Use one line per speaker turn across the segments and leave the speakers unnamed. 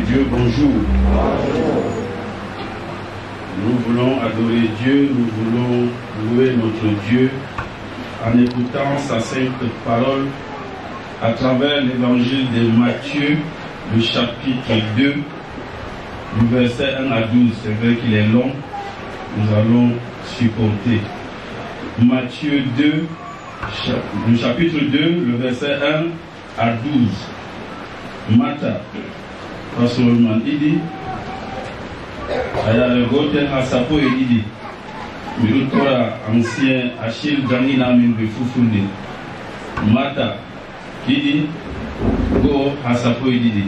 Dieu, bonjour. Nous voulons adorer Dieu, nous voulons louer notre Dieu en écoutant sa sainte parole à travers l'évangile de Matthieu, le chapitre 2, du verset 1 à 12. C'est vrai qu'il est long, nous allons supporter. Matthieu 2, le chapitre 2, le verset 1 à 12. Mata, Rasulman Idi, Aya Goten Asapo et Idi, Mirutora, ancien Achille Dani Namin Befufundi, Mata, Idi, Go Asapo et Idi.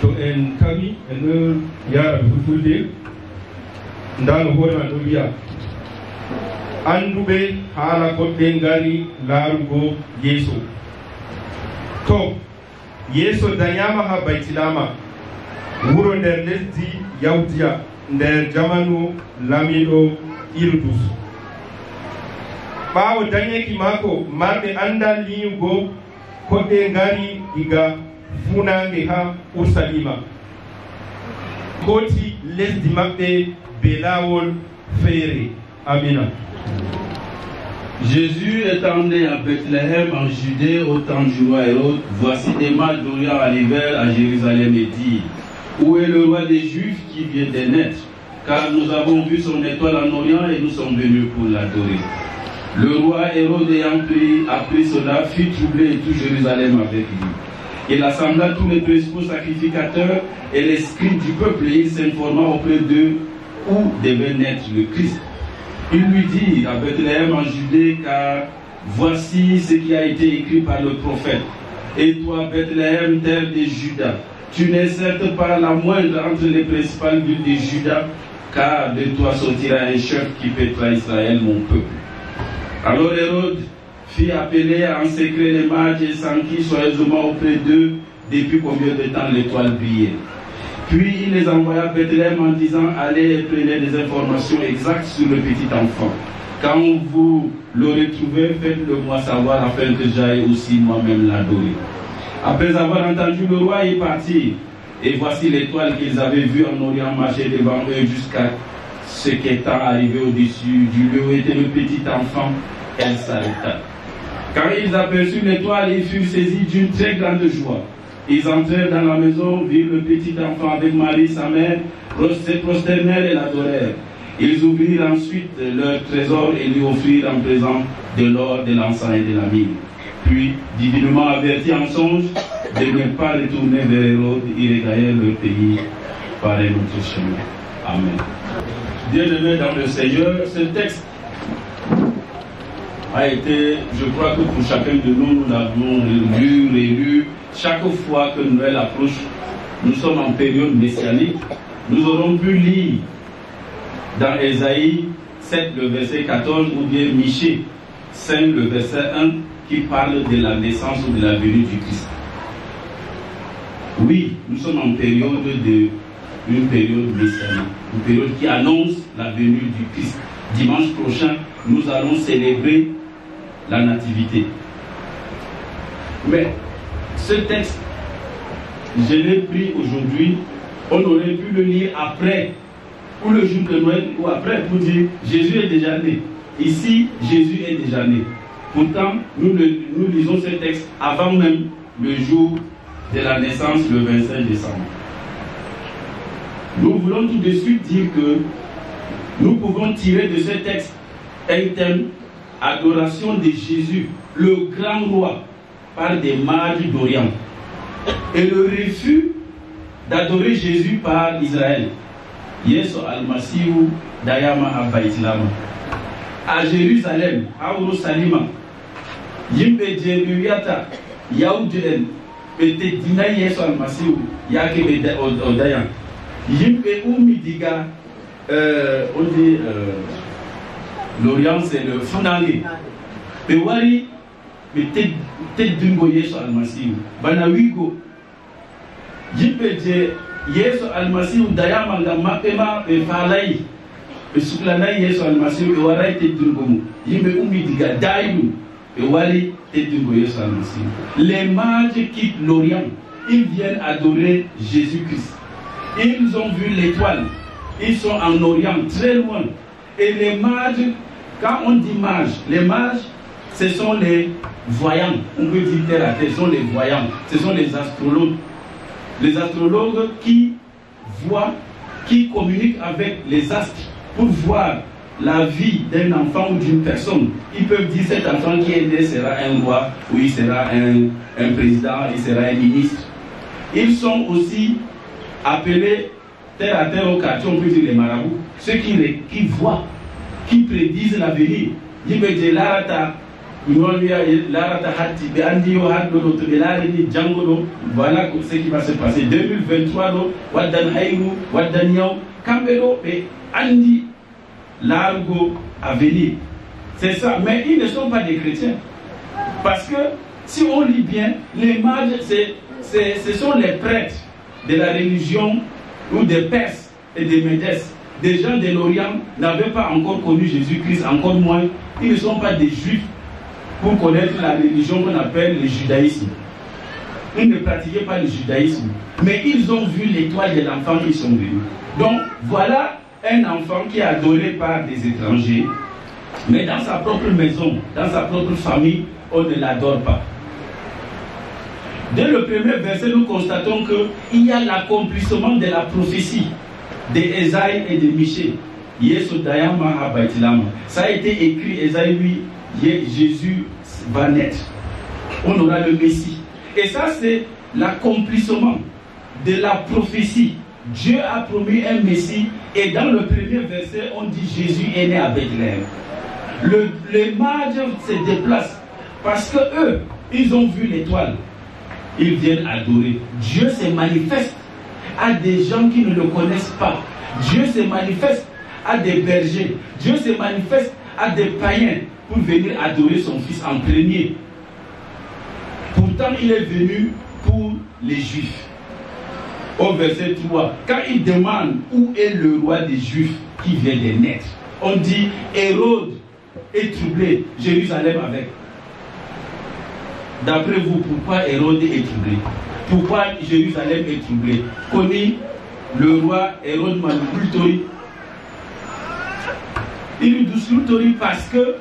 To en kami en ya Befufundi, Ndano Hona Nubia. Andube hala kodde ngari larugo Yesu. To Yesu danyama ha baitilama wuro nder lesdi Yawdiya nder jamanu lamido Irdus. Ɓawo danyeki mako marɓe andal liñugo kodde ngari diga funange ha Ursalima. Koti lesdi maɓɓe be lawol feere. Amina.
Jésus étant né à Bethléem en Judée au temps du roi Hérode, voici des mages d'Orient arrivèrent à Jérusalem et dirent: où est le roi des Juifs qui vient de naître? Car nous avons vu son étoile en Orient et nous sommes venus pour l'adorer. Le roi Hérode ayant appris cela fit troubler tout Jérusalem avec lui. Il assembla tous les principaux sacrificateurs et les scribes du peuple et il s'informa auprès d'eux où devait naître le Christ. Il lui dit à Bethléem en Judée, car voici ce qui a été écrit par le prophète. Et toi, Bethléem, terre de Juda, tu n'es certes pas la moindre entre les principales villes de Juda, car de toi sortira un chef qui pètera Israël, mon peuple. Alors Hérode fit appeler en secret les mages et s'enquit soigneusement auprès d'eux depuis combien de temps l'étoile brillait. Puis il les envoya à Bethléem en disant: allez et prenez des informations exactes sur le petit enfant. Quand vous l'aurez trouvé, faites-le moi savoir afin que j'aille aussi moi-même l'adorer. Après avoir entendu le roi, ils partirent. Et voici l'étoile qu'ils avaient vue en Orient marcher devant eux jusqu'à ce qu'étant arrivé au-dessus du lieu où était le petit enfant, elle s'arrêta. Quand ils aperçurent l'étoile, ils furent saisis d'une très grande joie. Ils entrèrent dans la maison, virent le petit enfant avec Marie, sa mère, se prosternèrent et l'adorèrent. Ils ouvrirent ensuite leur trésor et lui offrirent en présent de l'or, de l'encens et de la myrrhe. Puis, divinement avertis en songe de ne pas retourner vers Hérode, ils regagnèrent leur pays par un autre chemin. Amen. Bien-aimés dans le Seigneur, ce texte a été, je crois que pour chacun de nous, nous l'avons lu, relu. Chaque fois que Noël approche, nous sommes en période messianique. Nous aurons pu lire dans Ésaïe 7, le verset 14, ou bien Michée 5, le verset 1, qui parle de la naissance ou de la venue du Christ. Oui, nous sommes en période une période messianique, une période qui annonce la venue du Christ. Dimanche prochain, nous allons célébrer la nativité. Mais ce texte, je l'ai pris aujourd'hui, on aurait pu le lire après, ou le jour de Noël, ou après, pour dire Jésus est déjà né. Ici, Jésus est déjà né. Pourtant, nous lisons ce texte avant même le jour de la naissance, le 25 décembre. Nous voulons tout de suite dire que nous pouvons tirer de ce texte un thème: adoration de Jésus, le grand roi, par des mages d'Orient, et le refus d'adorer Jésus par Israël. Yesu al-Masihu dayama abaitilama. À Jérusalem, à Ursalima, yimbe jeruyata yaudien bete dina Yesu al-Masihu yake be odayan. Yimbe umidiga on dit l'Orient c'est le funange. Bewari bete dungo Yesu al-Masihu bana wigo yimbe je Yesu al-Masihu dayama ngama pema be falai be suklana Yesu al-Masihu be warai te dungo yimbe umidiga daidu be wari te dungo Yesu al-Masihu. Les mages quittent l'Orient ils viennent adorer Jésus-Christ. Ils ont vu l'étoile. Ils sont en Orient, très loin. Et les mages, quand on dit mages, les mages, ce sont les voyants. On peut dire terre à terre, ce sont les voyants. Ce sont les astrologues. Les astrologues qui voient, qui communiquent avec les astres pour voir la vie d'un enfant ou d'une personne. Ils peuvent dire cet enfant qui est né sera un roi, ou il sera un président, il sera un ministre. Ils sont aussi appelés terre à terre au quartier, on peut dire les marabouts, ceux qui voient, qui prédisent l'avenir. Voilà ce qui va se passer. 2023, Andi Largo à venir. C'est ça. Mais ils ne sont pas des chrétiens. Parce que si on lit bien, les mages, ce sont les prêtres de la religion ou des Perses et des Médès. Des gens de l'Orient n'avaient pas encore connu Jésus-Christ, encore moins. Ils ne sont pas des juifs pour connaître la religion qu'on appelle le judaïsme. Ils ne pratiquaient pas le judaïsme. Mais ils ont vu l'étoile de l'enfant, ils sont venus. Donc voilà un enfant qui est adoré par des étrangers. Mais dans sa propre maison, dans sa propre famille, on ne l'adore pas. Dès le premier verset, nous constatons qu'il y a l'accomplissement de la prophétie d'Ésaïe et de Michée. Ça a été écrit, Ésaïe, lui, Jésus va naître. On aura le Messie. Et ça, c'est l'accomplissement de la prophétie. Dieu a promis un Messie, et dans le premier verset, on dit Jésus est né à Bethléem. Les mages se déplacent parce que eux, ils ont vu l'étoile. Ils viennent adorer. Dieu se manifeste à des gens qui ne le connaissent pas. Dieu se manifeste à des bergers. Dieu se manifeste à des païens pour venir adorer son fils en premier. Pourtant, il est venu pour les Juifs. Au verset 3, quand il demande où est le roi des Juifs qui vient de naître, on dit Hérode est troublé, Jérusalem avec. D'après vous, pourquoi Hérode est troublé? Pourquoi Jérusalem est troublé? Connu le roi Hérode Manoukultori. Il lui dit parce que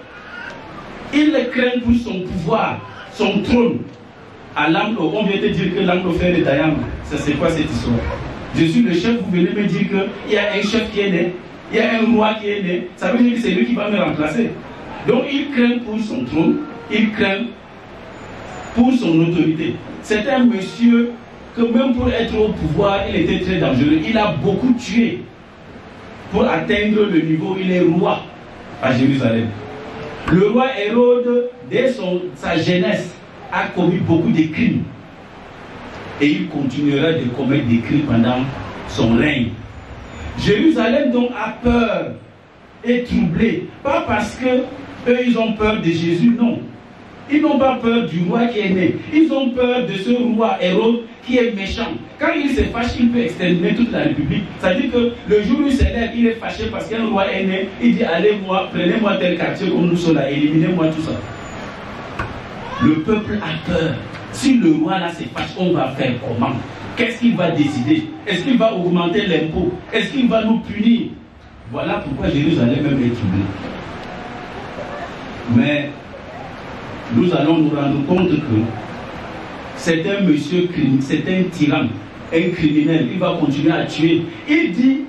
il le craint pour son pouvoir, son trône. À l'Anglo, on vient de dire que l'Anglo fait le Dayam. Ça c'est quoi cette histoire? Je suis le chef, vous venez me dire qu'il y a un chef qui est né, il y a un roi qui est né. Ça veut dire que c'est lui qui va me remplacer. Donc il craint pour son trône, il craint pour son autorité. C'est un monsieur que même pour être au pouvoir, il était très dangereux. Il a beaucoup tué pour atteindre le niveau, il est roi à Jérusalem. Le roi Hérode, dès sa jeunesse, a commis beaucoup de crimes. Et il continuera de commettre des crimes pendant son règne. Jérusalem donc a peur et troublé. Pas parce que eux ils ont peur de Jésus, non. Ils n'ont pas peur du roi qui est né. Ils ont peur de ce roi Hérode qui est méchant. Quand il se fâche, il peut exterminer toute la République. Ça dit que le jour où il s'élève, il est fâché parce qu'un roi est né. Il dit allez moi, prenez-moi tel quartier comme nous sommes là, éliminez-moi tout ça. Le peuple a peur. Si le roi là se fâche, on va faire comment? Qu'est-ce qu'il va décider? Est-ce qu'il va augmenter l'impôt? Est-ce qu'il va nous punir? Voilà pourquoi Jérusalem même est troublé. Mais nous allons nous rendre compte que c'est un monsieur, c'est un tyran, un criminel. Il va continuer à tuer. Il dit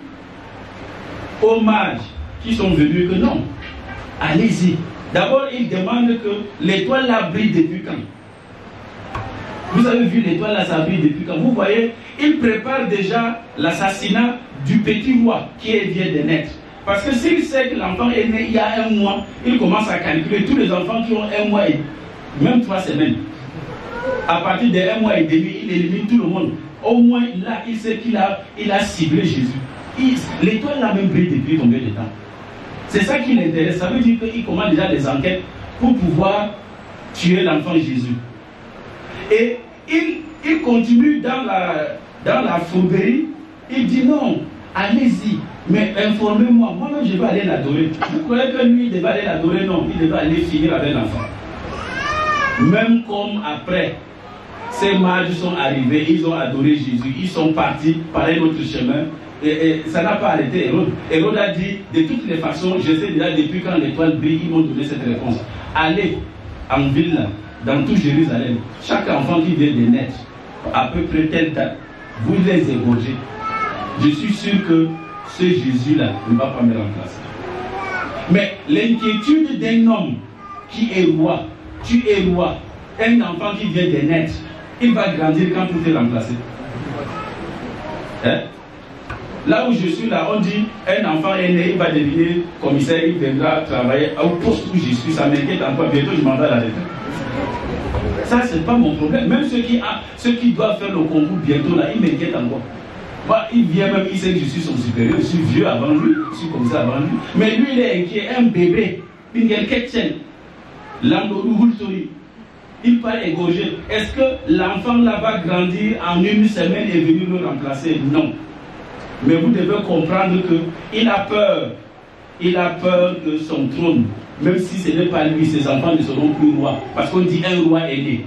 aux mages qui sont venus que non, allez-y. D'abord, il demande que l'étoile là brille depuis quand? Vous avez vu l'étoile là, ça brille depuis quand? Vous voyez, il prépare déjà l'assassinat du petit roi qui vient de naître. Parce que s'il sait que l'enfant est né il y a un mois, il commence à calculer tous les enfants qui ont un mois et même 3 semaines. À partir de 1 mois et demi, il élimine tout le monde. Au moins là, il sait qu'il a ciblé Jésus. L'étoile là même brille depuis combien de temps? C'est ça qui l'intéresse. Ça veut dire qu'il commence déjà des enquêtes pour pouvoir tuer l'enfant Jésus. Et il continue dans la fourberie. Il dit non, allez-y, mais informez-moi. Moi-même, je vais aller l'adorer. Vous croyez que lui, il devait aller l'adorer? Non, il devait aller finir avec l'enfant. Même comme après, ces mages sont arrivés, ils ont adoré Jésus, ils sont partis par un autre chemin. Et ça n'a pas arrêté Hérode. Hérode a dit, de toutes les façons, je sais déjà depuis quand l'étoile brille, ils m'ont donné cette réponse. Allez en ville, dans tout Jérusalem, chaque enfant qui vient de naître, à peu près telle date, vous les égorgez. Je suis sûr que ce Jésus-là ne va pas me remplacer. Mais l'inquiétude d'un homme qui est roi, tu es roi, un enfant qui vient de naître, il va grandir quand tout est remplacé. Hein? Là où je suis là, on dit un enfant est né, il va devenir commissaire, il viendra travailler au poste où je suis, ça m'inquiète encore, bientôt je m'en vais à la retraite. Ça, c'est pas mon problème. Même ceux qui doivent faire le concours bientôt là, ils m'inquiètent encore. Moi, il vient même, il sait que je suis son supérieur, je suis vieux avant lui, je suis commissaire avant lui. Mais lui, il est inquiet, un bébé, il part égorger. Est-ce que l'enfant là va grandir en une semaine et venir le remplacer? Non. Mais vous devez comprendre qu'il a peur. Il a peur de son trône. Même si ce n'est pas lui, ses enfants ne seront plus rois. Parce qu'on dit un roi est né.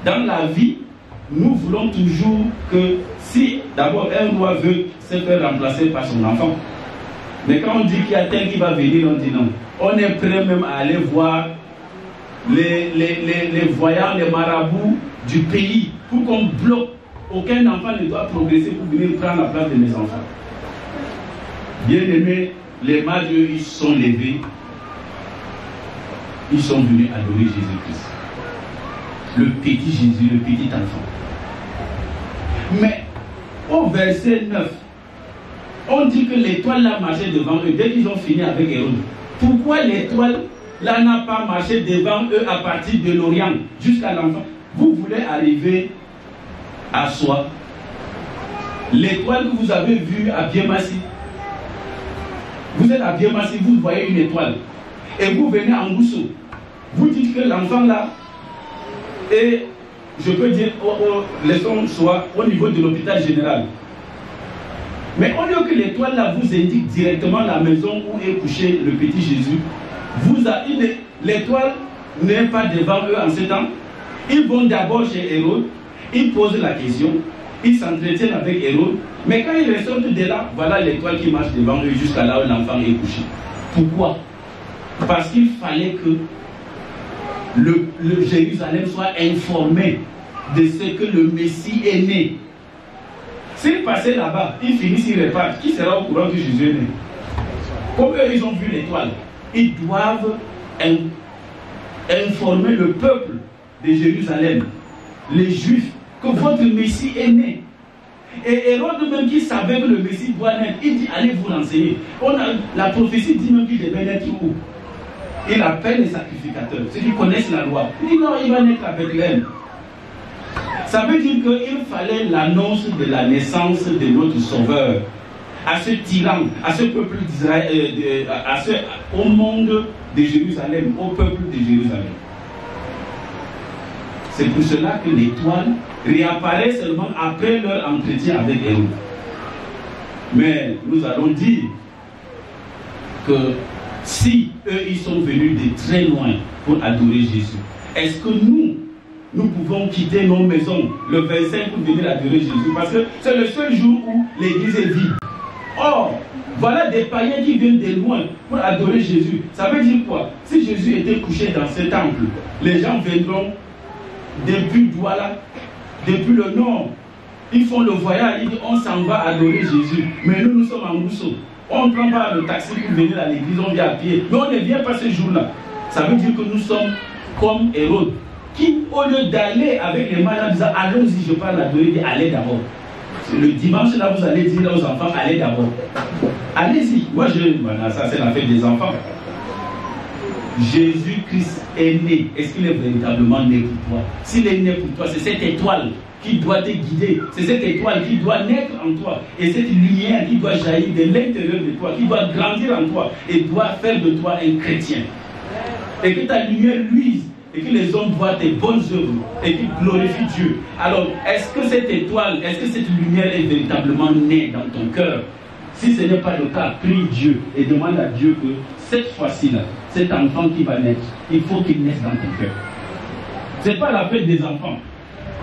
Dans la vie, nous voulons toujours que si d'abord un roi veut se faire remplacer par son enfant. Mais quand on dit qu'il y a tel qui va venir, on dit non. On est prêt même à aller voir les voyants, les marabouts du pays pour qu'on bloque. Aucun enfant ne doit progresser pour venir prendre la place de mes enfants. Bien aimés, les mages, ils sont levés. Ils sont venus adorer Jésus-Christ. Le petit Jésus, le petit enfant. Mais au verset 9, on dit que l'étoile là marchait devant eux dès qu'ils ont fini avec Hérode. Pourquoi l'étoile là n'a pas marché devant eux à partir de l'Orient jusqu'à l'enfant? Vous voulez arriver à soi. L'étoile que vous avez vue à Biemassi, vous êtes à Biemassi, vous voyez une étoile et vous venez en Gousso. Vous dites que l'enfant là, et je peux dire, laissons soit au niveau de l'hôpital général. Mais au lieu que l'étoile là vous indique directement la maison où est couché le petit Jésus, l'étoile n'est pas devant eux en ce temps. Ils vont d'abord chez Hérode, ils posent la question, ils s'entretiennent avec Hérode, mais quand ils ressortent de là, voilà l'étoile qui marche devant eux jusqu'à là où l'enfant est couché. Pourquoi? Parce qu'il fallait que le Jérusalem soit informé de ce que le Messie est né. S'ils passaient là-bas, ils finissent, ils repartent. Qui sera au courant que Jésus est né? Comme eux, ils ont vu l'étoile, ils doivent informer le peuple de Jérusalem, les Juifs, que votre Messie est né. Et Hérode même qui savait que le Messie doit naître, il dit allez vous renseigner. La prophétie dit même qu'il devait naître où? Il appelle les sacrificateurs, ceux qui connaissent la loi. Il dit non, il va naître à Bethléem. Ça veut dire qu'il fallait l'annonce de la naissance de notre Sauveur à ce tyran, à ce peuple d'Israël, au monde de Jérusalem, au peuple de Jérusalem. C'est pour cela que l'étoile réapparaît seulement après leur entretien avec Hérode. Mais nous allons dire que si eux ils sont venus de très loin pour adorer Jésus, est-ce que nous pouvons quitter nos maisons le 25 pour venir adorer Jésus? Parce que c'est le seul jour où l'église est vide. Or, voilà des païens qui viennent de loin pour adorer Jésus. Ça veut dire quoi? Si Jésus était couché dans ce temple, les gens viendront depuis Douala, depuis le nord. Ils font le voyage, ils disent on s'en va adorer Jésus. Mais nous sommes en Gousso. On ne prend pas le taxi pour venir à l'église, on vient à pied. Mais on ne vient pas ce jour-là. Ça veut dire que nous sommes comme Hérode, qui au lieu d'aller avec les malades, disant allons-y, je parle adorer, dit allez d'abord. Le dimanche là, vous allez dire aux enfants allez d'abord. Allez-y. Moi, voilà, ça c'est la fête des enfants. Jésus-Christ est né. Est-ce qu'il est véritablement né pour toi? S'il est né pour toi, c'est cette étoile qui doit te guider. C'est cette étoile qui doit naître en toi. Et cette lumière qui doit jaillir de l'intérieur de toi, qui doit grandir en toi et doit faire de toi un chrétien. Et que ta lumière luise et que les hommes voient tes bonnes œuvres et qu'ils glorifient Dieu. Alors, est-ce que cette étoile, est-ce que cette lumière est véritablement née dans ton cœur? Si ce n'est pas le cas, prie Dieu et demande à Dieu que cette fois-ci-là, cet enfant qui va naître, il faut qu'il naisse dans ton cœur. Ce n'est pas la fête des enfants.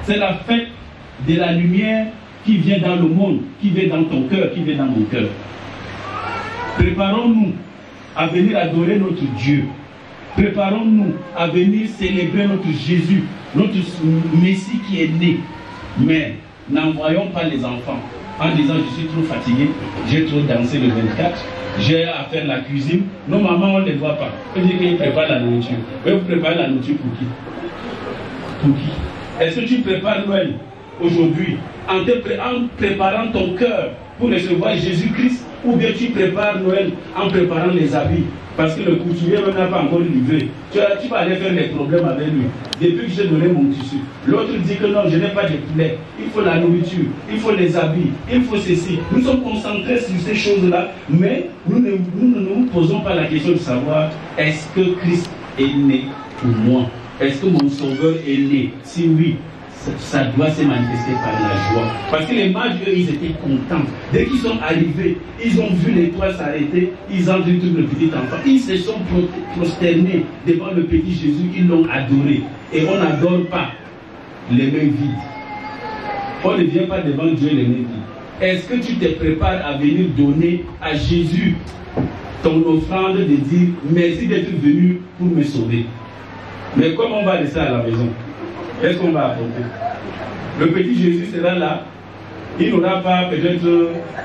C'est la fête de la lumière qui vient dans le monde, qui vient dans ton cœur, qui vient dans mon cœur. Préparons-nous à venir adorer notre Dieu. Préparons-nous à venir célébrer notre Jésus, notre Messie qui est né. Mais n'envoyons pas les enfants en disant je suis trop fatigué, j'ai trop dansé le 24, j'ai à faire la cuisine. Nos mamans, on ne les voit pas. On dit qu'ils préparent la nourriture. Vous préparez la nourriture pour qui? Pour qui? Est-ce que tu prépares Noël aujourd'hui en préparant ton cœur pour recevoir Jésus-Christ, ou bien tu prépares Noël en préparant les habits? Parce que le couturier même n'a pas encore livré. Tu vas aller faire les problèmes avec lui. Depuis que j'ai donné mon tissu. L'autre dit que non, je n'ai pas de poulet. Il faut la nourriture, il faut les habits, il faut ceci. Nous sommes concentrés sur ces choses-là, mais nous ne nous posons pas la question de savoir est-ce que Christ est né pour moi? Est-ce que mon sauveur est né? Si oui, ça doit se manifester par la joie. Parce que les mages, eux, ils étaient contents. Dès qu'ils sont arrivés, ils ont vu l'étoile s'arrêter, ils ont vu tout le petit enfant. Ils se sont prosternés devant le petit Jésus, ils l'ont adoré. Et on n'adore pas les mains vides. On ne vient pas devant Dieu les mains vides. Est-ce que tu te prépares à venir donner à Jésus ton offrande de dire merci d'être venu pour me sauver? Mais comment on va laisser à la maison? Qu'est-ce qu'on va apporter? Le petit Jésus sera là. Il n'aura pas peut-être,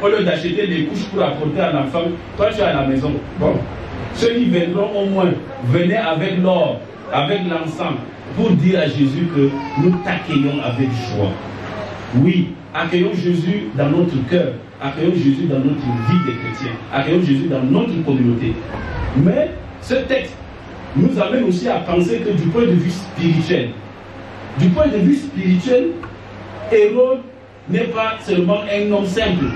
au lieu d'acheter des couches pour apporter à l'enfant, toi tu es à la maison. Bon, ceux qui viendront au moins, venez avec l'or, avec l'encens, pour dire à Jésus que nous t'accueillons avec joie. Oui, accueillons Jésus dans notre cœur, accueillons Jésus dans notre vie de chrétien, accueillons Jésus dans notre communauté. Mais ce texte nous amène aussi à penser que du point de vue spirituel, Hérode n'est pas seulement un homme simple.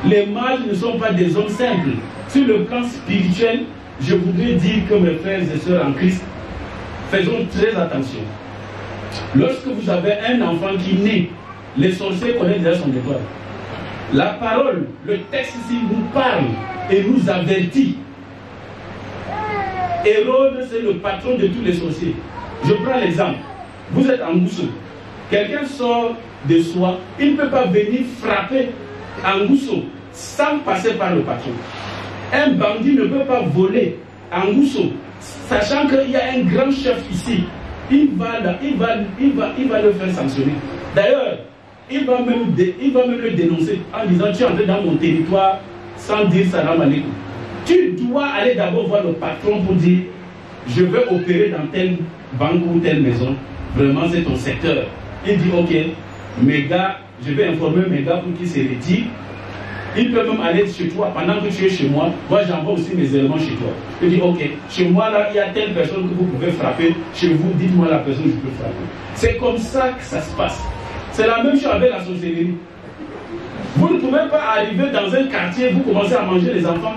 Les mages ne sont pas des hommes simples. Sur le plan spirituel, je voudrais dire que mes frères et sœurs en Christ, faisons très attention. Lorsque vous avez un enfant qui naît, les sorciers connaissent déjà son étoile. La parole, le texte ici nous parle et nous avertit. Hérode, c'est le patron de tous les sorciers. Je prends l'exemple. Vous êtes en Gousso. Quelqu'un sort de soi, il ne peut pas venir frapper en Gousso sans passer par le patron. Un bandit ne peut pas voler en Gousso, sachant qu'il y a un grand chef ici. Il va le faire sanctionner. D'ailleurs, il va même le dénoncer en disant tu es entré dans mon territoire sans dire salam alaikum. Tu dois aller d'abord voir le patron pour dire je veux opérer dans telle banque ou telle maison. Vraiment, c'est ton secteur. Il dit, ok, mes gars, je vais informer mes gars pour qu'ils se retirent. Ils peuvent même aller chez toi pendant que tu es chez moi. Moi, j'envoie aussi mes éléments chez toi. Il dit, ok, chez moi, là, il y a telle personne que vous pouvez frapper. Chez vous, dites-moi la personne que je peux frapper. C'est comme ça que ça se passe. C'est la même chose avec la sorcellerie. Vous ne pouvez pas arriver dans un quartier, vous commencez à manger les enfants.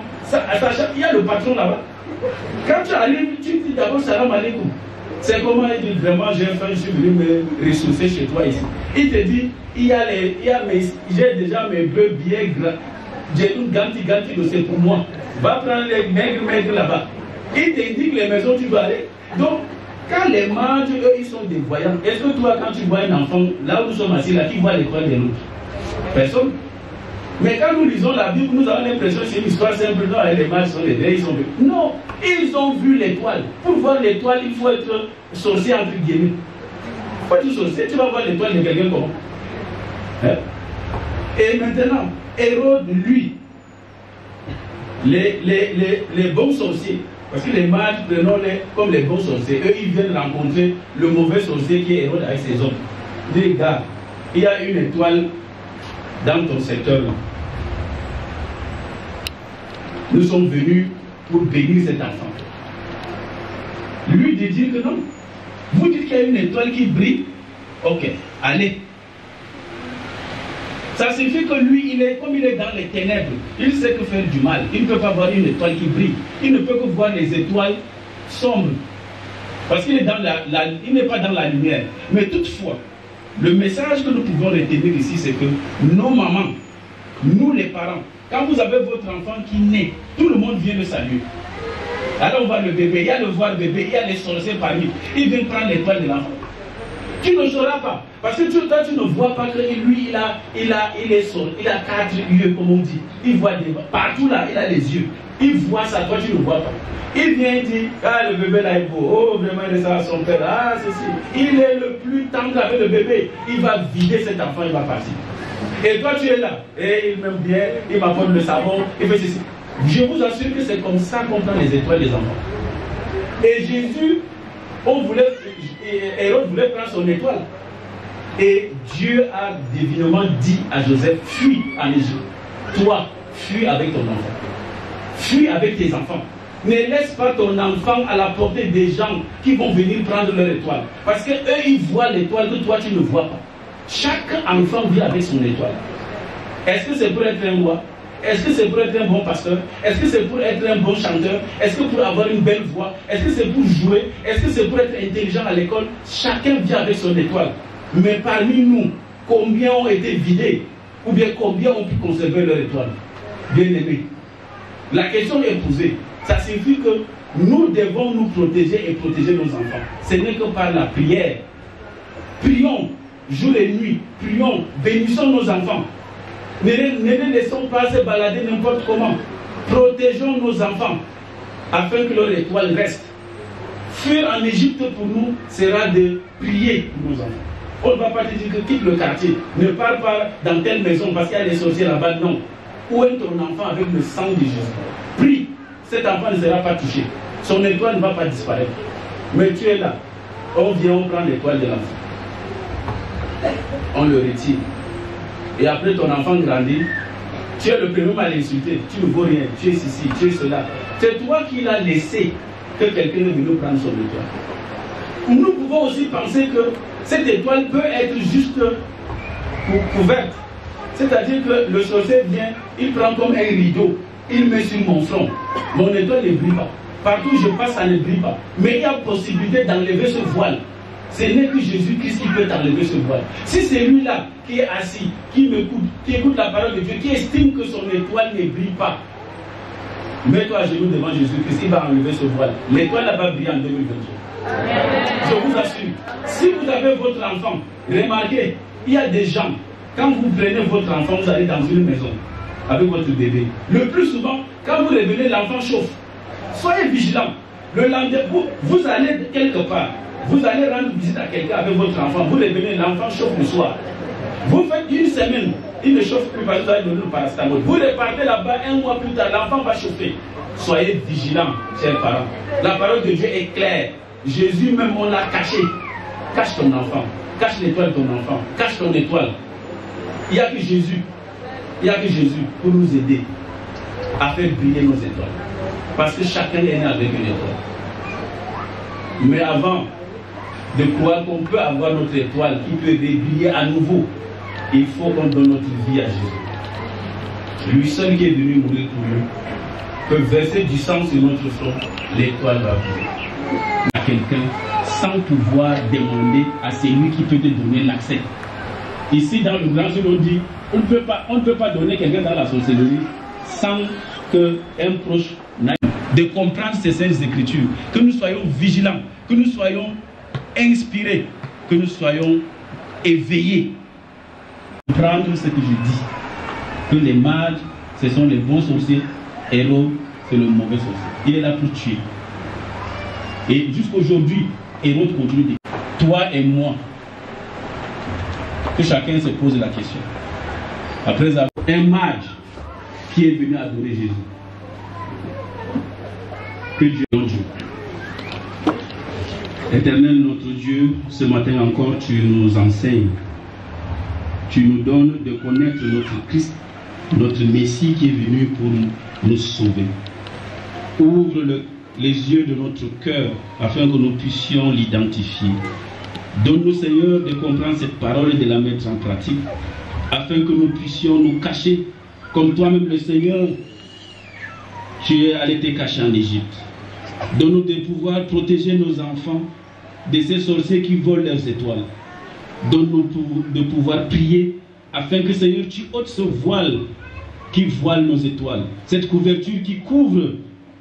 Il y a le patron là-bas. Quand tu arrives, tu dis d'abord salam alaikum. C'est comment il dit vraiment j'ai faim, je suis venu me ressourcer chez toi ici. Il te dit j'ai déjà mes bœufs bien gras. J'ai une ganti c'est pour moi. Va prendre les maigres là-bas. Il t'indique les maisons où tu dois aller. Donc, quand les mages, eux, ils sont des voyants. Est-ce que toi, quand tu vois un enfant, là où nous sommes assis, là, tu vois l'étoile de l'autre? Personne. Mais quand nous lisons la Bible, nous avons l'impression que c'est une histoire simple. Non, les mages sont les vrais, ils sont vus. Non, ils ont vu l'étoile. Pour voir l'étoile, il faut être sorcier entre guillemets. Il faut être sorcier, tu vas voir l'étoile de quelqu'un comment? Hein? Et maintenant, Hérode, lui, les bons sorciers, parce que les mages, prenons-les comme les bons sorciers, eux, ils viennent rencontrer le mauvais sorcier qui est Hérode avec ses hommes. Ils disent, gars, il y a une étoile dans ton secteur là. Nous sommes venus pour bénir cet enfant. Lui de dire que non. Vous dites qu'il y a une étoile qui brille. Ok, allez. Ça signifie que lui, comme il est dans les ténèbres, il sait que faire du mal. Il ne peut pas voir une étoile qui brille. Il ne peut que voir les étoiles sombres. Parce qu'il est dans il n'est pas dans la lumière. Mais toutefois, le message que nous pouvons retenir ici, c'est que nos mamans, nous les parents, quand vous avez votre enfant qui naît, tout le monde vient le saluer. Alors on voit le bébé, il y a le voir bébé, il y a les sorciers parmi. Ils viennent prendre l'étoile de l'enfant. Tu ne sauras pas. Parce que toi, tu ne vois pas que lui, il est sourd. Il a 4 yeux, comme on dit. Il voit partout là, il a les yeux. Il voit ça, toi, tu ne vois pas. Il vient dire, ah, le bébé là est beau. Oh, vraiment, il est ça à son père. Ah, ceci. Il est le plus tendre avec le bébé. Il va vider cet enfant, il va partir. Et toi, tu es là. Et il m'aime bien, il m'apporte le savon, il fait ceci. Je vous assure que c'est comme ça qu'on prend les étoiles des enfants. Et Jésus, Hérode voulait prendre son étoile. Et Dieu a divinement dit à Joseph, fuis en Égypte. Toi, fuis avec ton enfant. Fuis avec tes enfants. Ne laisse pas ton enfant à la portée des gens qui vont venir prendre leur étoile. Parce qu'eux, ils voient l'étoile que toi, tu ne vois pas. Chaque enfant vit avec son étoile. Est-ce que c'est pour être un roi? Est-ce que c'est pour être un bon pasteur? Est-ce que c'est pour être un bon chanteur? Est-ce que pour avoir une belle voix? Est-ce que c'est pour jouer? Est-ce que c'est pour être intelligent à l'école? Chacun vit avec son étoile. Mais parmi nous, combien ont été vidés? Ou bien combien ont pu conserver leur étoile? Bien aimé, la question est posée. Ça signifie que nous devons nous protéger et protéger nos enfants. Ce n'est que par la prière. Prions jour et nuit. Prions, bénissons nos enfants. Ne les laissons pas se balader n'importe comment. Protégeons nos enfants afin que leur étoile reste. Fuir en Égypte pour nous sera de prier pour nos enfants. On ne va pas te dire que quitte le quartier, ne pars pas dans telle maison parce qu'il y a des sorciers là-bas. Non. Où est ton enfant avec le sang de Jésus? Prie. Cet enfant ne sera pas touché. Son étoile ne va pas disparaître. Mais tu es là. On vient, on prend l'étoile de l'enfant. On le retire. Et après ton enfant grandit, tu es le premier à l'insulter. Tu ne vaux rien. Tu es ceci, tu es cela. C'est toi qui l'as laissé que quelqu'un est venu prendre son étoile. Nous pouvons aussi penser que cette étoile peut être juste couverte. C'est-à-dire que le sorcier vient, il prend comme un rideau, il met sur mon front. Mon étoile ne brille pas. Partout où je passe, ça ne brille pas. Mais il y a possibilité d'enlever ce voile. Ce n'est que Jésus-Christ qui peut enlever ce voile. Si c'est lui-là qui est assis, qui m'écoute, qui écoute la parole de Dieu, qui estime que son étoile ne brille pas, mets-toi à genoux devant Jésus-Christ, il va enlever ce voile. L'étoile là va briller en 2023. Je vous assure. Si vous avez votre enfant, remarquez, il y a des gens, quand vous prenez votre enfant, vous allez dans une maison avec votre bébé. Le plus souvent, quand vous revenez, l'enfant chauffe. Soyez vigilants. Le lendemain, vous allez quelque part. Vous allez rendre visite à quelqu'un avec votre enfant. Vous revenez, l'enfant chauffe le soir. Vous faites une semaine, il ne chauffe plus parce que vous allez donner le paracétamol. Vous repartez là-bas, un mois plus tard, l'enfant va chauffer. Soyez vigilants, chers parents. La parole de Dieu est claire. Jésus même, on l'a caché. Cache ton enfant. Cache l'étoile de ton enfant. Cache ton étoile. Il n'y a que Jésus. Il n'y a que Jésus pour nous aider à faire briller nos étoiles. Parce que chacun est né avec une étoile. Mais avant de croire qu'on peut avoir notre étoile qui peut briller à nouveau, il faut qu'on donne notre vie à Jésus. Lui seul qui est venu mourir pour nous peut verser du sang sur notre front, l'étoile va briller. À quelqu'un sans pouvoir demander à celui qui peut te donner l'accès. Ici dans le grand jour, on dit on ne peut pas donner quelqu'un dans la sorcellerie sans qu'un proche n'aille. De comprendre ces saintes écritures, que nous soyons vigilants, que nous soyons inspirés, que nous soyons éveillés. Comprendre ce que je dis, que les mages, ce sont les bons sorciers, Hérode, c'est le mauvais sorcier. Il est là pour tuer. Et jusqu'aujourd'hui, Hérode continue de dire, toi et moi, que chacun se pose la question. Après avoir un mage qui est venu adorer Jésus. Que Dieu est Dieu. Éternel notre Dieu, ce matin encore tu nous enseignes. Tu nous donnes de connaître notre Christ, notre Messie qui est venu pour nous sauver. Ouvre les yeux de notre cœur afin que nous puissions l'identifier. Donne-nous Seigneur de comprendre cette parole et de la mettre en pratique afin que nous puissions nous cacher comme toi-même le Seigneur. Tu es allé te cacher en Égypte. Donne-nous de pouvoir protéger nos enfants de ces sorciers qui volent leurs étoiles. Donne-nous de pouvoir prier afin que Seigneur tu ôtes ce voile qui voile nos étoiles. Cette couverture qui couvre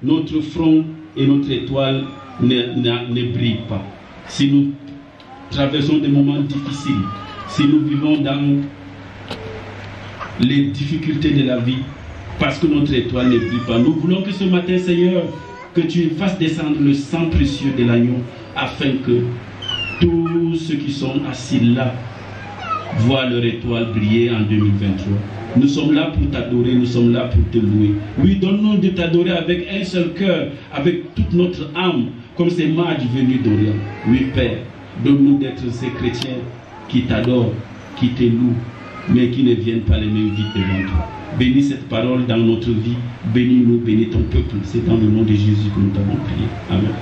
notre front et notre étoile ne brille pas. Si nous traversons des moments difficiles, si nous vivons dans les difficultés de la vie, parce que notre étoile ne brille pas, nous voulons que ce matin, Seigneur, que tu fasses descendre le sang précieux de l'agneau, afin que tous ceux qui sont assis là voient leur étoile briller en 2023. Nous sommes là pour t'adorer, nous sommes là pour te louer. Oui, donne-nous de t'adorer avec un seul cœur, avec toute notre âme, comme ces mages venus d'Orient. Oui, Père, donne-nous d'être ces chrétiens qui t'adorent, qui te louent, mais qui ne viennent pas les mains vides devant toi. Bénis cette parole dans notre vie, bénis-nous, bénis ton peuple. C'est dans le nom de Jésus que nous t'avons prié. Amen.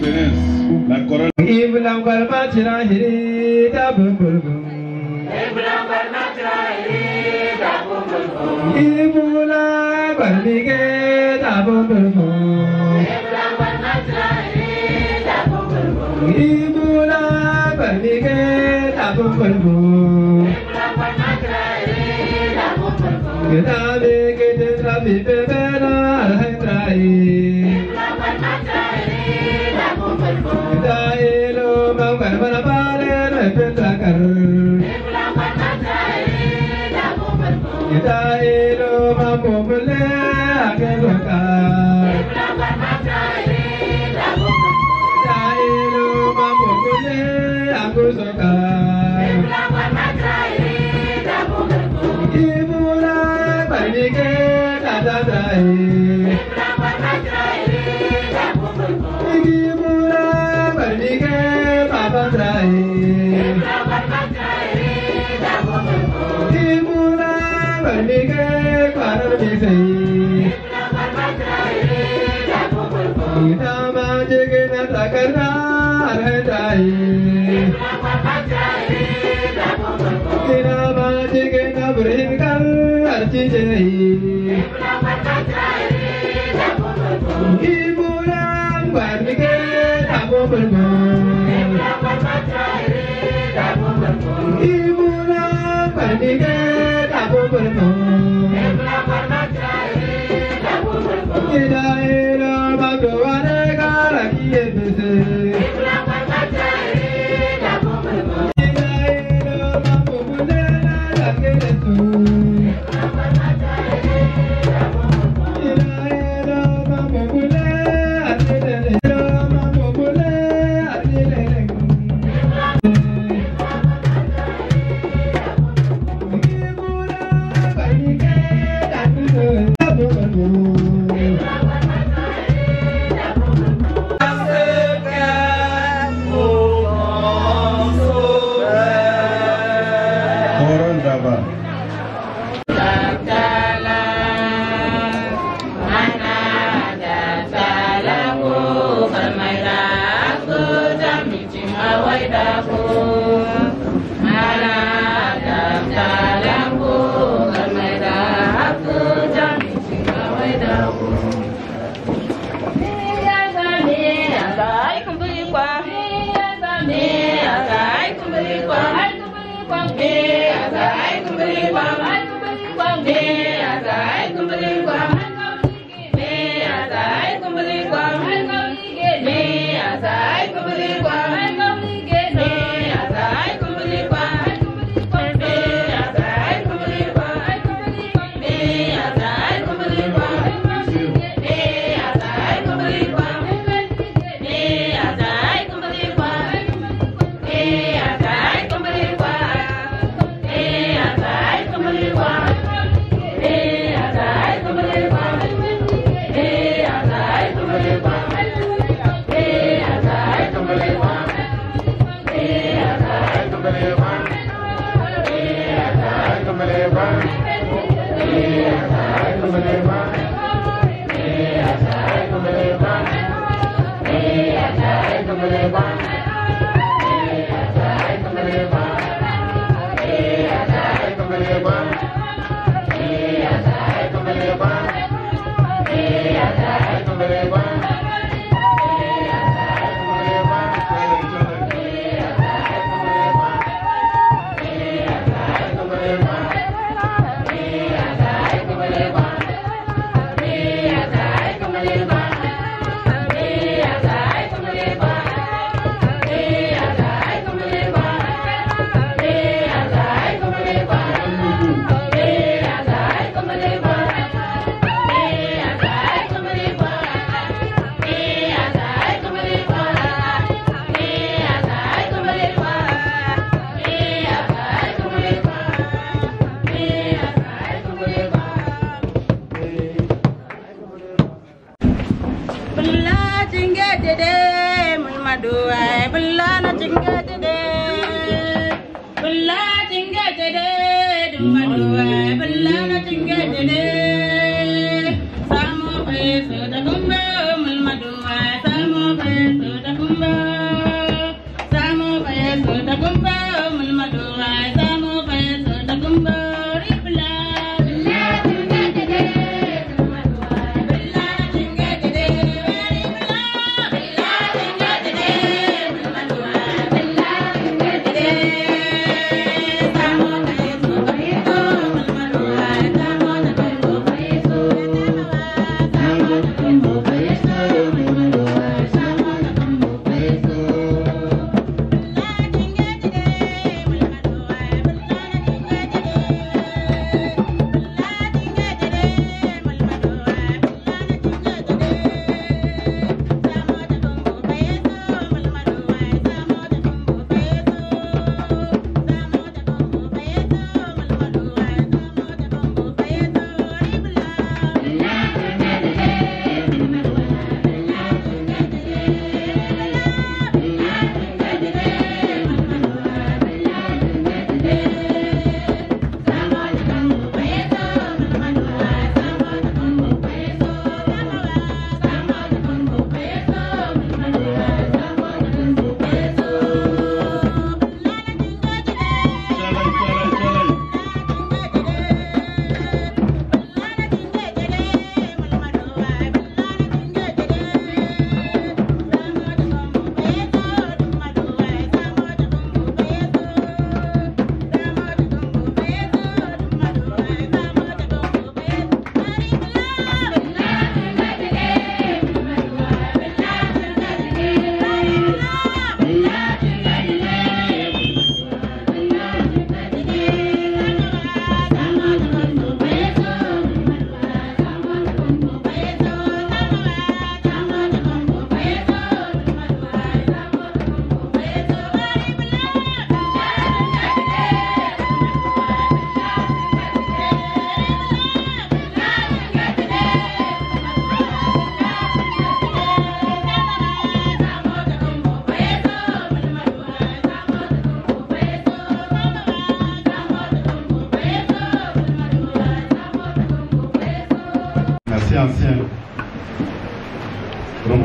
conférence, la chorale.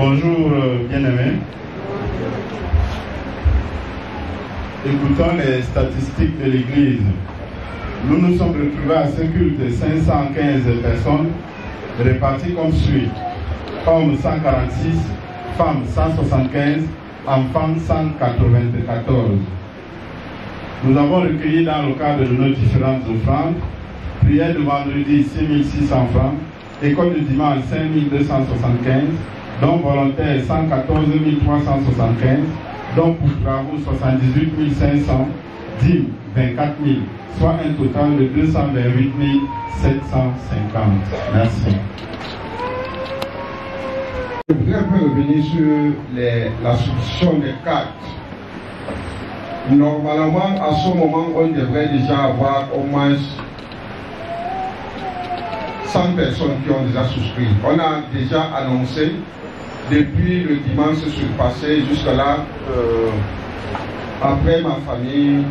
Bonjour bien-aimés. Écoutons les statistiques de l'Église. Nous nous sommes retrouvés à ce culte 515 personnes réparties comme suit. Hommes 146, femmes 175, enfants 194. Nous avons recueilli dans le cadre de nos différentes offrandes, prière de vendredi 6600 francs, école de dimanche 5275, dons volontaires 114 375, dons pour travaux 78 500, dîmes 24 000, soit un total de 228 750. Merci.
Je voudrais un peu revenir sur la substitution des cartes. Normalement, à ce moment, on devrait déjà avoir au moins 100 personnes qui ont déjà souscrit. On a déjà annoncé depuis le dimanche surpassé jusqu'à là, après ma famille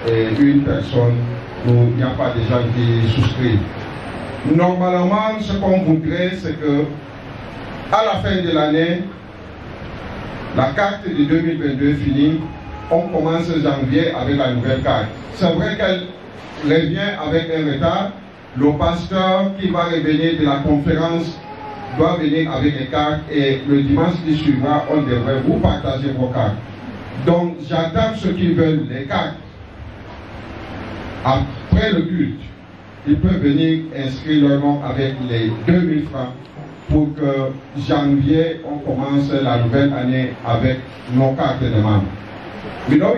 et une personne, où il n'y a pas de gens qui souscrivent. Normalement, ce qu'on voudrait, c'est que à la fin de l'année, la carte de 2022 finie, on commence janvier avec la nouvelle carte. C'est vrai qu'elle revient avec un retard. Le pasteur qui va revenir de la conférence doit venir avec les cartes et le dimanche qui suivra, on devrait vous partager vos cartes. Donc j'attends ceux qui veulent les cartes. Après le culte, ils peuvent venir inscrire leur nom avec les 2000 francs pour que janvier, on commence la nouvelle année avec nos cartes de membres. Mais nous avons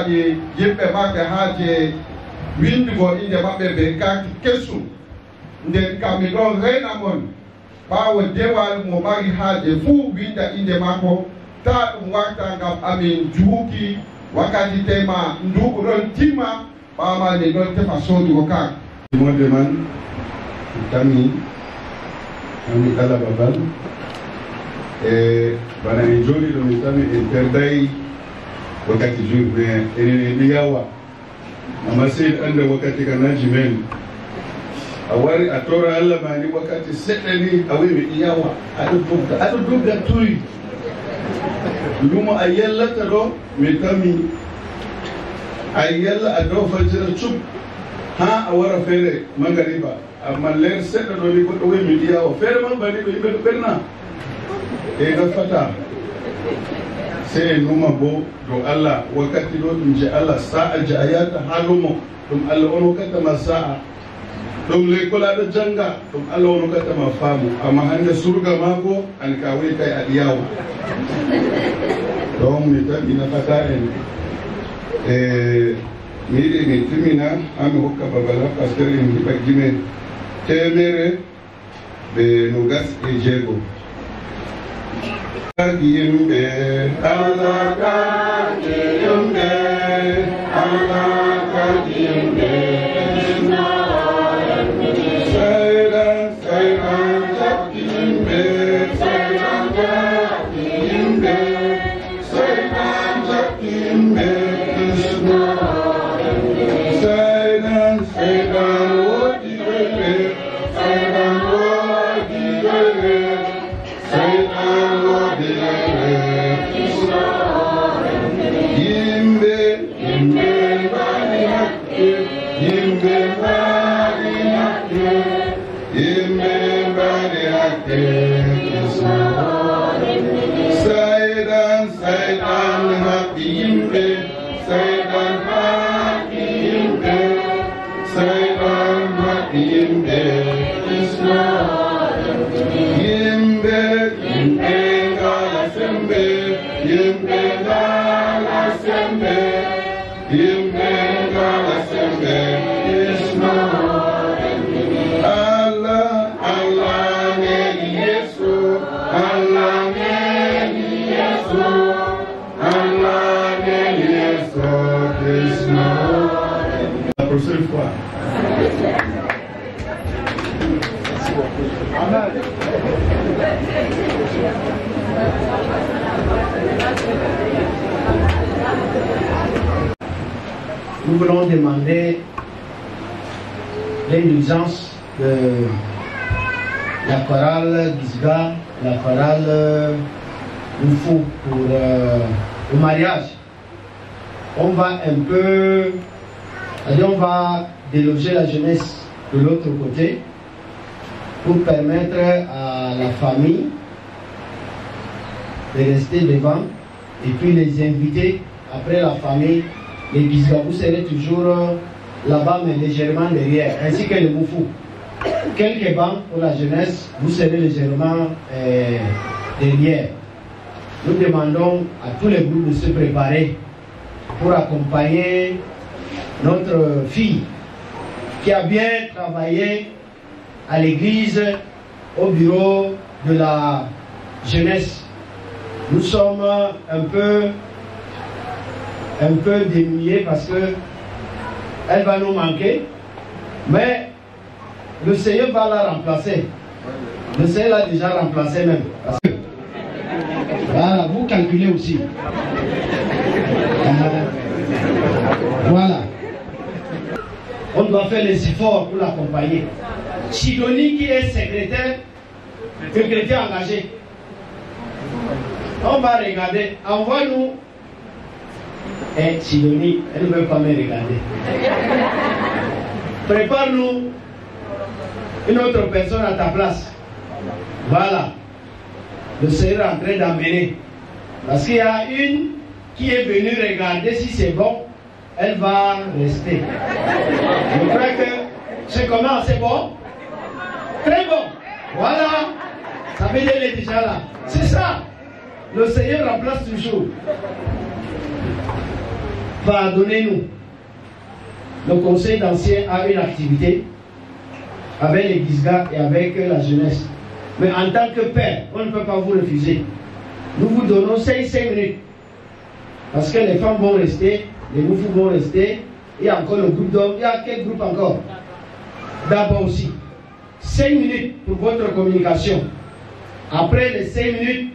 dit que nous avons dit windigo inde maɓɓe ɓe kati kesum nden kamiɗo reynamon ɓawo dewal mo mari haaje fuu winda inde makko ta ɗum warta ngam amin juuki wakkati tema nduɓu ɗon timma ɓawa nde ɗon tefa sodugo kak
mode man tami ami kala babal e bana en joni ɗo mi tami en perdayi wakkati jour mais enene ɗi yawa amma sai an da wakati kana jimen a wari a tora Allah ma ni wakati sedani a wai mai iyawa a dubga turi luma a yallata do mai tami a yalla a do fajira cub ha a wara fere magariba amma ler sedda do ni ko wai mai iyawa fere man bani do ibe berna e ga fata sai numa bo do Allah wakati do dum je Allah sa'a je ayata halumo dum Allah ono kata ma sa'a dum le kola da janga dum Allah ono kata ma famu amma hande surga mako an kawai kai adiyawa don mi ta ina fata en mi de mi timina am hokka babala pastor en di bagime temere be no gas e jego Yimbe, Allah Yimbe, Allah Yimbe, Sayran, Sayran, Yimbe, Sayran, Yimbe, Sayran, Yimbe, Sayran, Sayran, Wodiwe, Sayran, Wodiwe, Sayran. La prochaine fois.
Nous voulons demander l'indulgence de la chorale Gisga la chorale nous faut pour le mariage. On va un peu, on va déloger la jeunesse de l'autre côté pour permettre à la famille de rester devant et puis les inviter après la famille. Les Gisga, vous serez toujours là-bas mais légèrement derrière, ainsi que les Moufou. Quelques bancs pour la jeunesse, vous serez légèrement derrière. Nous demandons à tous les groupes de se préparer pour accompagner notre fille qui a bien travaillé à l'église, au bureau de la jeunesse. Nous sommes un peu démunis parce que elle va nous manquer, mais le Seigneur va la remplacer. Le Seigneur l'a déjà remplacé même. Parce que, voilà, vous calculez aussi. Voilà. On doit faire les efforts pour l'accompagner. Sidonie qui est secrétaire engagé. On va regarder. Envoie-nous. Et Sidonie, elle ne veut pas me regarder. Prépare-nous une autre personne à ta place. Voilà. Le Seigneur est en train d'amener. Parce qu'il y a une qui est venue regarder si c'est bon. Elle va rester. Je crois que c'est comment? C'est bon? Très bon. Voilà. Ça veut dire qu'elle est déjà là. C'est ça. Le Seigneur remplace toujours. Pardonnez-nous. Le conseil d'anciens a une activité avec les Gisga et avec la jeunesse. Mais en tant que père, on ne peut pas vous refuser. Nous vous donnons 5 minutes. Parce que les femmes vont rester, les moufous vont rester. Il y a encore le groupe d'hommes. Il y a quel groupe encore? D'abord aussi. 5 minutes pour votre communication. Après les 5 minutes,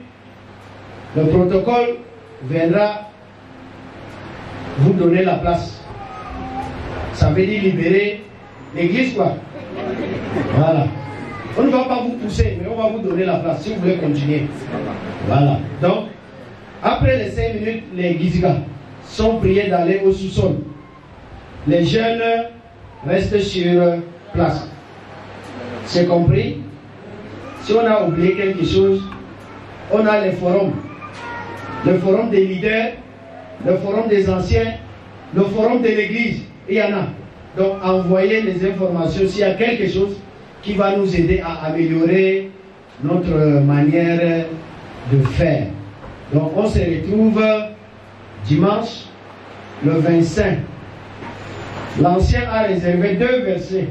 le protocole viendra vous donner la place. Ça veut dire libérer l'église, quoi. Voilà. On ne va pas vous pousser, mais on va vous donner la place si vous voulez continuer. Voilà. Donc, après les 5 minutes, les Gisga sont priés d'aller au sous-sol. Les jeunes restent sur place. C'est compris? Si on a oublié quelque chose, on a les forums. Le forum des leaders, le forum des anciens, le forum de l'église. Il y en a. Donc, envoyez les informations s'il y a quelque chose qui va nous aider à améliorer notre manière de faire. Donc, on se retrouve dimanche, le 25. L'ancien a réservé 2 versets.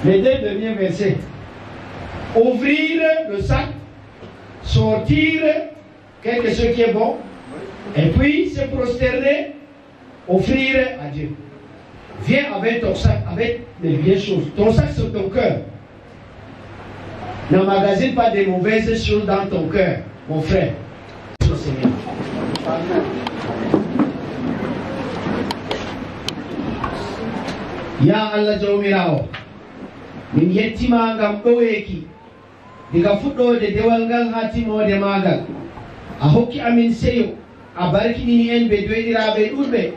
Les 2 derniers versets. Ouvrir le sac, sortir quelque chose qui est bon, et puis se prosterner, offrir à Dieu. Viens avec ton sac, avec des vieilles choses. Ton sac sur ton cœur. N'emmagasine pas des mauvaises choses dans ton cœur, mon frère. Seigneur. Ya Allah jawmirawo min yettima ngam ɗoyeki diga fuɗɗode dewal ngal ha timmode magal a hokki amin seyo a barkiɗini en ɓe doyɗiraɓe ɗuɗɓe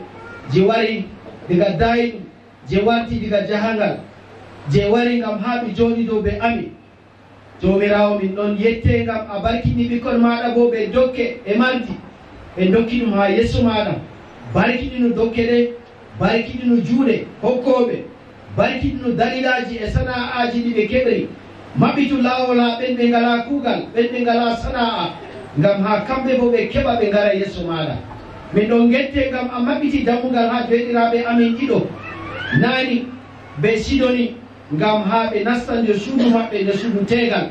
je wari diga dayi ɗum je warti diga jahangal je wari ngam ha ɓe joni dow ɓe ami jomirawo min ɗon yette ngam a barkiɗini ɓikkon maɗa bo ɓe dokke e manti ɓe dokki ɗum ha yesso maɗa barkiɗino dokke ɗe barkiɗino juuɗe hokkoɓe barkiɗino dalilaji e sana'aji ɗi ɓe keɓri maɓɓitu lawola ɓen ɓe ngala kuugal ɓen ɓe ngala sana'a ngam ha kamɓe bo ɓe keɓa ɓe ngara yesso maɗa min ɗon gette ngam a maɓɓiti dammugal ha joɗiraɓe amin ɗiɗo nani ɓe sidoni ngam ha ɓe nasta nder suudu maɓɓe nde suudu tegal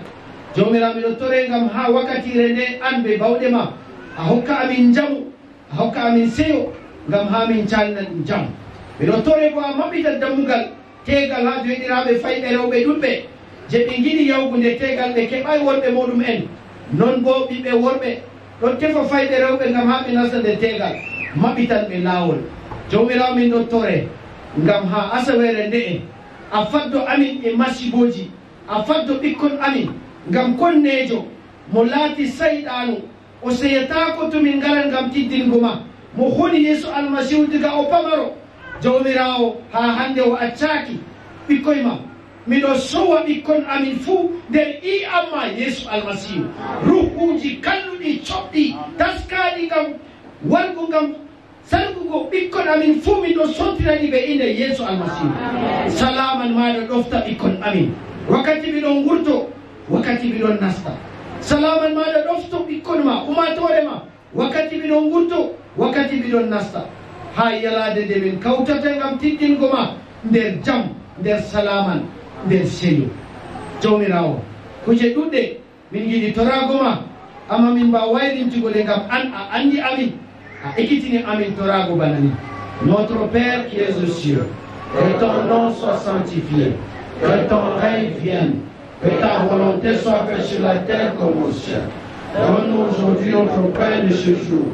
jomiraɓe ɗo tore ngam ha wakkatire nde an ɓe bawɗe ma a hokka amin jamu a hokka amin seyo ngam ha min calina ɗum jamu ɓeɗo tore bo a maɓɓita dammugal tegal ha joɗiraɓe fayɓe rewɓe ɗuɗɓe je ɓe giɗi yawgu nde tegal ɓe keɓay worɓe muɗum en non bo ɓiɓɓe worɓe ɗon tefa fayɓe rewɓe ngam ha ɓe nasta nde tegal maɓɓitan ɓe lawol jomirawo min ɗo tore ngam ha asawere nde en a faddo amin e masiboji a faddo ɓikkon amin ngam konnejo molati saydanu o seyata ko to min garan gam tiddinguma mo honi yesu almasihu diga o pamaro jawmirawo ha hande o accaki ɓikkoye ma miɗo sowa ɓikkon amin fuu nder i amma yesu almasihu ruhuji kalluɗi coɓɗi taskaɗi gam wargu gam salgugo ɓikkon amin fuu miɗo sontirani ɓe inde yesu almasihu salaman maɗa ɗofta ɓikkon amin wakkati miɗon gurto wakkati miɗon nasta salaman maɗa ɗofto ɓikkon ma umatore ma wakkati miɗon gurto wakkati miɗon nasta ha yalade nde min kawtata gam tiɗɗingo ma nder jam nder salaman nder seyo jawmirawo kuje ɗuɗɗe min giɗi torago ma amma min mbawa wayrintugole gam an a andi amin a ekkitini amin torago bana ni. Notre Père qui es aux cieux, que ton nom soit sanctifié, que ton règne vienne, que ta volonté soit faite sur la terre comme au ciel. Donne-nous aujourd'hui notre pain de ce jour.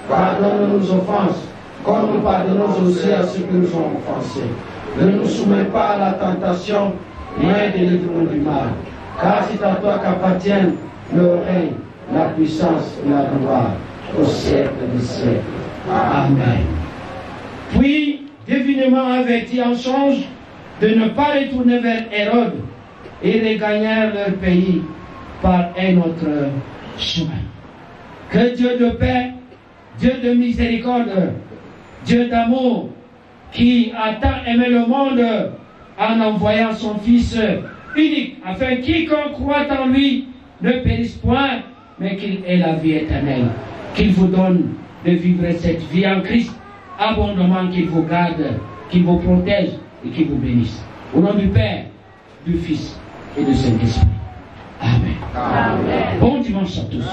Pardonne nos offenses, comme nous pardonnons aussi à ceux qui nous ont offensés. Ne nous soumets pas à la tentation, mais délivre-nous du mal. Car c'est à toi qu'appartiennent le règne, la puissance et la gloire au siècle des siècles. Amen. Puis, divinement avertis en songe de ne pas retourner vers Hérode, et regagnèrent leur pays par un autre chemin. Que Dieu de paix, Dieu de miséricorde, Dieu d'amour, qui a tant aimé le monde en envoyant son Fils unique, afin que quiconque croit en lui ne périsse point, mais qu'il ait la vie éternelle. Qu'il vous donne de vivre cette vie en Christ abondamment, qu'il vous garde, qu'il vous protège et qu'il vous bénisse. Au nom du Père, du Fils et du Saint-Esprit. Amen. Amen. Bon dimanche à tous.